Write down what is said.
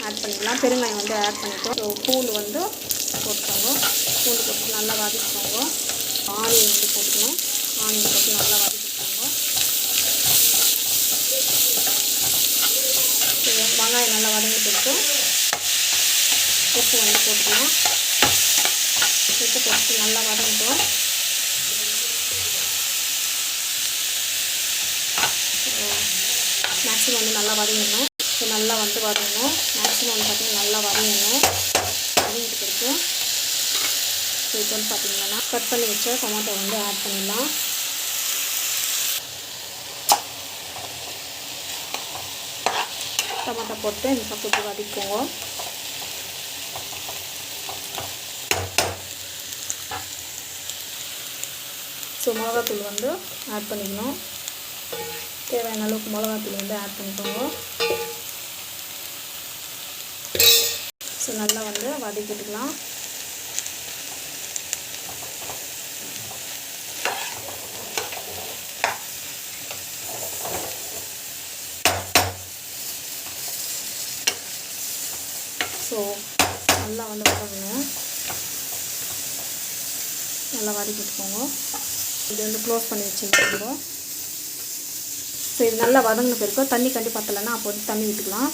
Add பண்ணிக்கலாம். பெருங்காயம் வந்து ஆட் பண்ணிட்டோம். ஸோ பூண்டு வந்து போட்டுக்கோங்க. பூண்டு போட்டு நல்லா வதக்கிக்கோங்க. ஆனியன் வந்து போட்டுக்கணும். ஆனியன் போட்டு நல்லா வதக்கிக்கோங்க. வெங்காயம் நல்லா வதங்கிட்டு உப்பு வந்து போட்டுக்கலாம். உப்பு போட்டு நல்லா வதங்கிட்டோம். மேக்ஸிமம் வந்து நல்லா வதங்கணும். ஸோ நல்லா வந்து வதங்கணும். மேக்ஸிமம் வந்து பார்த்திங்கன்னா நல்லா வதங்கணும். வதங்கிட்டு இருக்கு. ஸோ இப்போ வந்து பார்த்திங்கன்னா கட் பண்ணி வச்ச டொமேட்டோ வந்து ஆட் பண்ணிடலாம். டொமேட்டோ போட்டு இந்த கொஞ்சம் வதக்கிக்கோங்க. ஸோ மிளகாத்தூள் வந்து ஆட் பண்ணிக்கணும். தேவையான அளவுக்கு மிளகாத்தூள் வந்து ஆட் பண்ணிக்கோங்க. ஸோ நல்லா வந்து வதக்கிட்டுக்கலாம். ஸோ நல்லா வந்து வதங்கணும். நல்லா வதக்கிட்டுக்கோங்க. இது வந்து க்ளோஸ் பண்ணி வச்சுருக்கோங்க. ஸோ இது நல்லா வதங்கின பிறகு தண்ணி கண்டி பத்தலைன்னா அப்போ வந்து தண்ணி விட்டுக்கலாம்.